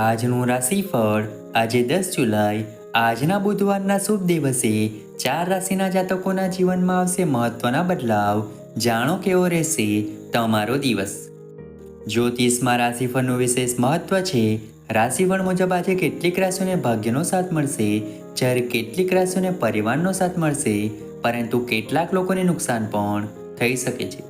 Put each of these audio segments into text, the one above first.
આજનું રાશિફળ આજે 10 જુલાઈ આજના બુધવારના શુભ દિવસે 4 રાશિના જાતકોના જીવનમાં આવશે મહત્વના બદલાવ. જાણો કેવો રહેશે તમારો દિવસ. જ્યોતિષમાં રાશિફળનું વિશેષ મહત્વ છે. રાશિફળ મુજબ આજે કેટલીક રાશિઓને ભાગ્યનો સાથ મળશે, જ્યારે કેટલીક રાશિઓને પરિવારનો સાથ મળશે, પરંતુ કેટલાક લોકોને નુકસાન પણ થઈ શકે છે.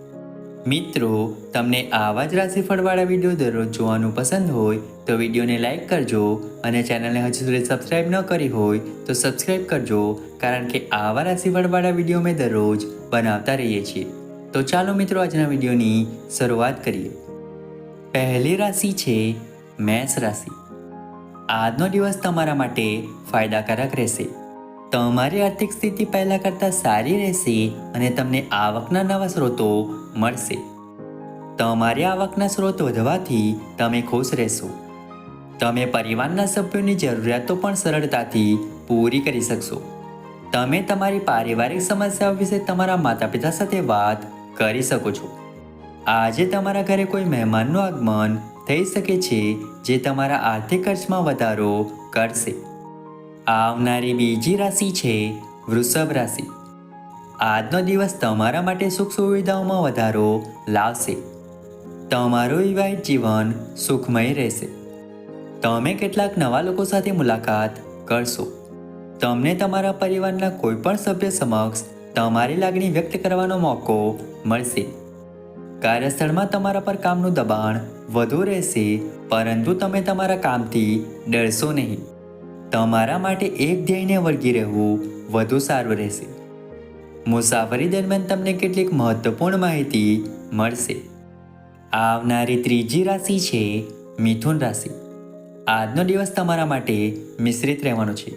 મિત્રો, તમને આવા જ રાશિફળવાળા વિડીયો દરરોજ જોવાનું પસંદ હોય તો વિડીયોને લાઈક કરજો અને ચેનલને હજુ સુધી સબસ્ક્રાઈબ ન કરી હોય તો સબસ્ક્રાઈબ કરજો, કારણ કે આવા રાશિફળવાળા વિડીયો મેં દરરોજ બનાવતા રહીએ છીએ. તો ચાલો મિત્રો, આજના વિડીયોની શરૂઆત કરીએ. પહેલી રાશિ છે મેષ રાશિ. આજનો દિવસ તમારા માટે ફાયદાકારક રહેશે. તમારી આર્થિક સ્થિતિ પહેલા કરતાં સારી રહેશે અને તમને આવકના નવા સ્ત્રોતો મળશે. તમારી આવકના સ્ત્રોત વધવાથી તમે ખુશ રહેશો. તમે પરિવારના સભ્યોની જરૂરિયાતો પણ સરળતાથી પૂરી કરી શકશો. તમે તમારી પારિવારિક સમસ્યાઓ વિશે તમારા માતા પિતા સાથે વાત કરી શકો છો. આજે તમારા ઘરે કોઈ મહેમાનનું આગમન થઈ શકે છે, જે તમારા આર્થિક ખર્ચમાં વધારો કરશે. આવનારી બીજી રાશિ છે વૃષભ રાશિ. આજનો દિવસ તમારા માટે સુખ સુવિધાઓમાં વધારો લાવશે. તમારું વિવાહિત જીવન સુખમય રહેશે. તમે કેટલાક નવા લોકો સાથે મુલાકાત કરશો. તમને તમારા પરિવારના કોઈ પણ સભ્ય સમક્ષ તમારી લાગણી વ્યક્ત કરવાનો મોકો મળશે. કાર્યસ્થળમાં તમારા પર કામનું દબાણ વધુ રહેશે, પરંતુ તમે તમારા કામથી ડરશો નહીં. તમારા માટે એક ધ્યેયને વળગી રહેવું વધુ સારું રહેશે. મુસાફરી દરમિયાન તમને કેટલીક મહત્વપૂર્ણ માહિતી મળશે. આવનારી ત્રીજી રાશિ છે મિથુન રાશિ. આજનો દિવસ તમારા માટે મિશ્રિત રહેવાનો છે.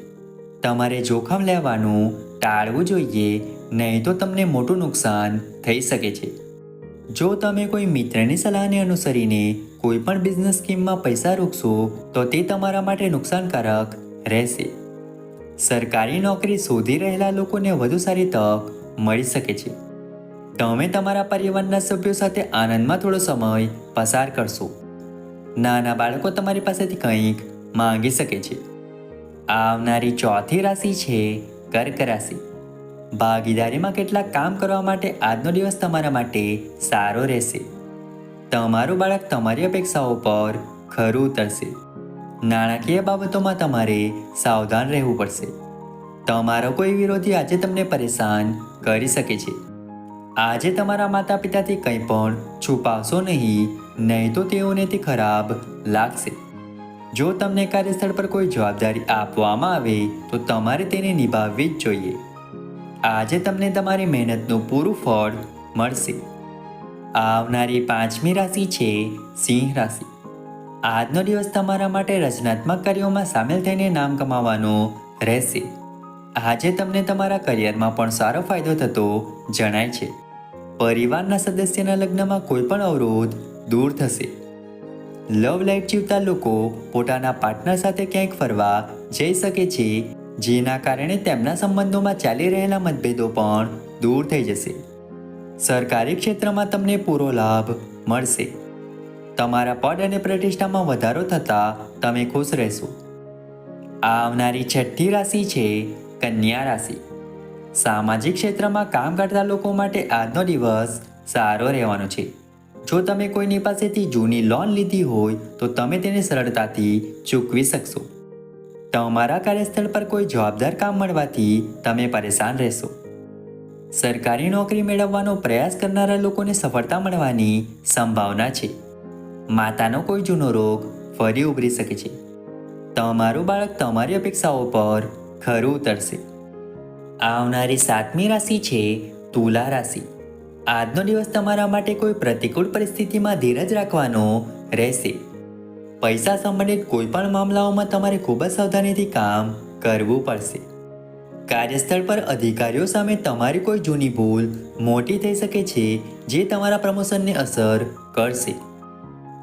તમારે જોખમ લેવાનું ટાળવું જોઈએ, નહીં તો તમને મોટું નુકસાન થઈ શકે છે. જો તમે કોઈ મિત્રની સલાહને અનુસરીને કોઈ પણ બિઝનેસ સ્કીમમાં પૈસા રોકશો તો તે તમારા માટે નુકસાનકારક રહેશે. સરકારી નોકરી શોધી રહેલા લોકોને વધુ સારી તક મળી શકે છે. તમે તમારા પરિવારના સભ્યો સાથે આનંદમાં થોડો સમય પસાર કરશો. નાના બાળકો તમારી પાસેથી કંઈક માંગી શકે છે. આવનારી ચોથી રાશિ છે કર્ક રાશિ. ભાગીદારીમાં કેટલાક કામ કરવા માટે આજનો દિવસ તમારા માટે સારો રહેશે. તમારું બાળક તમારી અપેક્ષાઓ પર ખરું ઉતરશે. નાણાકીય બાબતોમાં તમારે સાવધાન રહેવું પડશે. તમારો કોઈ વિરોધી આજે તમને પરેશાન કરી શકે છે. આજે તમારા માતા પિતાથી કંઈ પણ છુપાવશો નહીં તો તેઓને તે ખરાબ લાગશે. જો તમને કાર્યસ્થળ પર કોઈ જવાબદારી આપવામાં આવે તો તમારે તેને નિભાવવી જ જોઈએ. આજે તમને તમારી મહેનતનું પૂરું ફળ મળશે. આવનારી પાંચમી રાશિ છે સિંહ રાશિ. આજનો દિવસ તમારા માટે રચનાત્મક કાર્યોમાં સામેલ થઈને નામ કમાવવાનો રહેશે. આજે તમને તમારા કરિયરમાં પણ સારો ફાયદો થતો જણાય છે. પરિવારના સદસ્યના લગ્નમાં કોઈ પણ અવરોધ દૂર થશે. લવ લાઈફ જીવતા લોકો પોતાના પાર્ટનર સાથે ક્યાંક ફરવા જઈ શકે છે, જેના કારણે તેમના સંબંધોમાં ચાલી રહેલા મતભેદો પણ દૂર થઈ જશે. સરકારી ક્ષેત્રમાં તમને પૂરો લાભ મળશે. તમારા પદ અને પ્રતિષ્ઠામાં વધારો થતાં તમે ખુશ રહેશો. આવનારી છઠ્ઠી રાશિ છે કન્યા રાશિ. સામાજિક ક્ષેત્રમાં કામ કરતા લોકો માટે આજનો દિવસ સારો રહેવાનો છે. જો તમે કોઈની પાસેથી જૂની લોન લીધી હોય તો તમે તેને સરળતાથી ચૂકવી શકશો. તમારા કાર્યસ્થળ પર કોઈ જવાબદાર કામ મળવાથી તમે પરેશાન રહેશો. સરકારી નોકરી મેળવવાનો પ્રયાસ કરનારા લોકોને સફળતા મળવાની સંભાવના છે. માતાનો કોઈ જૂનો રોગ ફરી ઉભરી શકે છે. તમારું બાળક તમારી અપેક્ષાઓ પર ખરું ઉતરશે. આવનારી સાતમી રાશિ છે તુલા રાશિ. આજનો દિવસ તમારા માટે કોઈ પ્રતિકૂળ પરિસ્થિતિમાં ધીરજ રાખવાનો રહેશે. પૈસા સંબંધિત કોઈ પણ મામલાઓમાં તમારે ખૂબ જ સાવધાનીથી કામ કરવું પડશે. કાર્યસ્થળ પર અધિકારીઓ સામે તમારી કોઈ જૂની ભૂલ મોટી થઈ શકે છે, જે તમારા પ્રમોશનને અસર કરશે.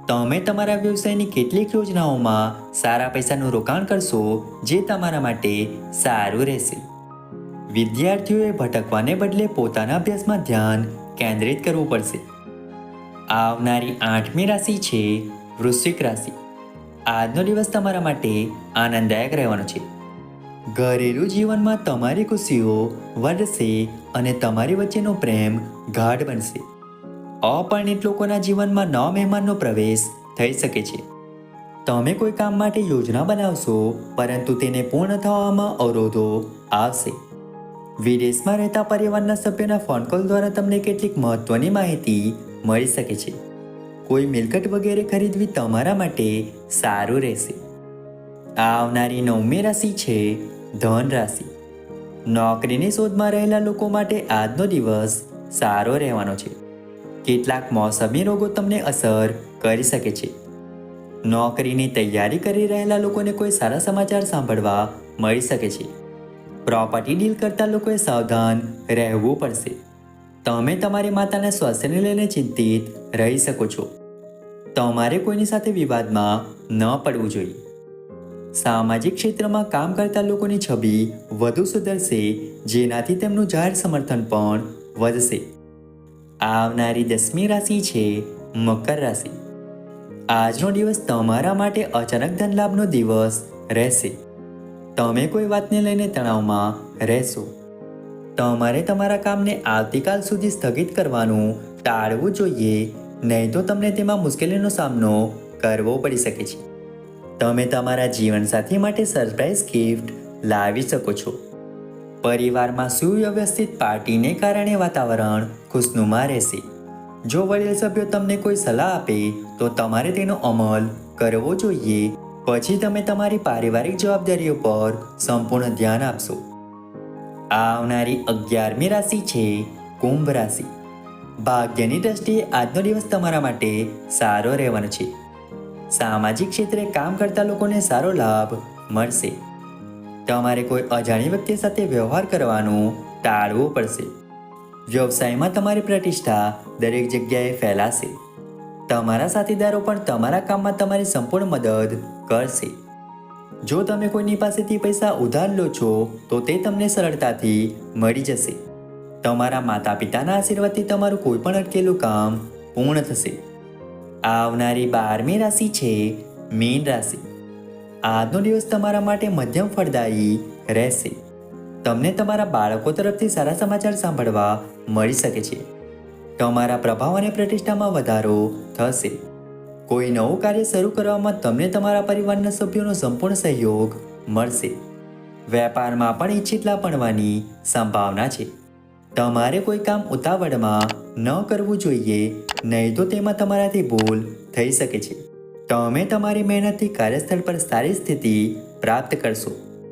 તમે તમારા વ્યવસાયની કેટલીક યોજનાઓમાં સારા પૈસાનું રોકાણ કરશો, જે તમારા માટે સારું રહેશે. વિદ્યાર્થીઓએ ભટકવાને બદલે પોતાના અભ્યાસમાં ધ્યાન કેન્દ્રિત કરવું પડશે. આવનારી આઠમી રાશિ છે વૃશ્ચિક રાશિ. આજનો દિવસ તમારા માટે આનંદદાયક રહેવાનો છે. ઘરેલું જીવનમાં તમારી ખુશીઓ વધશે અને તમારી વચ્ચેનો પ્રેમ ગાઢ બનશે. અપરિણિત લોકોના જીવનમાં નવા મહેમાનનો પ્રવેશ થઈ શકે છે. તમે કોઈ કામ માટે યોજના બનાવશો, પરંતુ તેને પૂર્ણ થવામાં અવરોધો આવશે. વિદેશમાં રહેતા પરિવારના સભ્યોના ફોન કોલ દ્વારા તમને કેટલીક મહત્વની માહિતી મળી શકે છે. કોઈ મિલકત વગેરે ખરીદવી તમારા માટે સારું રહેશે. આવનારી 9મી રાશિ છે ધન રાશિ. નોકરીની શોધમાં રહેલા લોકો માટે આજનો દિવસ સારો રહેવાનો છે. કેટલાક મોસમી રોગો તમને અસર કરી શકે છે. નોકરીની તૈયારી કરી રહેલા લોકોને કોઈ સારા સમાચાર સાંભળવા મળી શકે છે. પ્રોપર્ટી ડીલ કરતા લોકોએ સાવધાન રહેવું પડશે. તમે તમારી માતાના સ્વાસ્થ્યને લઈને ચિંતિત રહી શકો છો. તમારે કોઈની સાથે વિવાદમાં ન પડવું જોઈએ. સામાજિક ક્ષેત્રમાં કામ કરતા લોકોની છબી વધુ સુધરશે, જેનાથી તેમનું જાહેર સમર્થન પણ વધશે. આવનારી 10મી રાશિ છે મકર રાશિ. આજનો દિવસ તમારા માટે અચાનક ધન લાભનો દિવસ રહેશે. તમે કોઈ વાતને લઈને તણાવમાં રહેશો. તમારે તમારા કામને આવતીકાલ સુધી સ્થગિત કરવાનું ટાળવું જોઈએ, નહીં તો તમને તેમાં મુશ્કેલીનો સામનો કરવો પડી શકે છે. તમે તમારા જીવનસાથી માટે સરપ્રાઈઝ ગિફ્ટ લાવી શકો છો. પરિવારમાં સુવ્યવસ્થિત પાર્ટીને કારણે વાતાવરણ ખુશનુમા રહેશે. જો વડીલ સભ્યો તમને કોઈ સલાહ આપે તો તમારે તેનો અમલ કરવો જોઈએ. પછી તમે તમારી પારિવારિક જવાબદારીઓ પર સંપૂર્ણ ધ્યાન આપશો. આવનારી 11મી રાશિ છે કુંભ રાશિ. ભાગ્યની દ્રષ્ટિએ આજનો દિવસ તમારા માટે સારો રહેવાનો છે. સામાજિક ક્ષેત્રે કામ કરતા લોકોને સારો લાભ મળશે. તમારે કોઈ અજાણી વ્યક્તિ સાથે વ્યવહાર કરવાનું ટાળવું પડશે. વ્યવસાયમાં તમારી પ્રતિષ્ઠા દરેક જગ્યાએ ફેલાશે. તમારા સાથીદારો પણ તમારા કામમાં તમારી સંપૂર્ણ મદદ કરશે. જો તમે કોઈની પાસેથી પૈસા ઉધાર લો છો તો તે તમને સરળતાથી મળી જશે. તમારા માતા પિતાના આશીર્વાદથી તમારું કોઈ પણ અટકેલું કામ પૂર્ણ થશે. આવનારી 12મી રાશિ છે મીન રાશિ. આજનો દિવસ તમારા માટે મધ્યમ ફળદાયી રહેશે. તમને તમારા બાળકો તરફથી સારા સમાચાર સાંભળવા મળી શકે છે. તમારા પ્રભાવ અને પ્રતિષ્ઠામાં વધારો થશે. કોઈ નવું કાર્ય શરૂ કરવામાં તમને તમારા પરિવારના સભ્યોનો સંપૂર્ણ સહયોગ મળશે. વેપારમાં પણ ઇચ્છિત લાભ મળવાની સંભાવના છે. તમારે કોઈ કામ ઉતાવળમાં ન કરવું જોઈએ, નહીં તો તેમાં તમારાથી ભૂલ થઈ શકે છે. તમે તમારી મહેનતથી કાર્યસ્થળ પર સારી સ્થિતિ પ્રાપ્ત કરશો.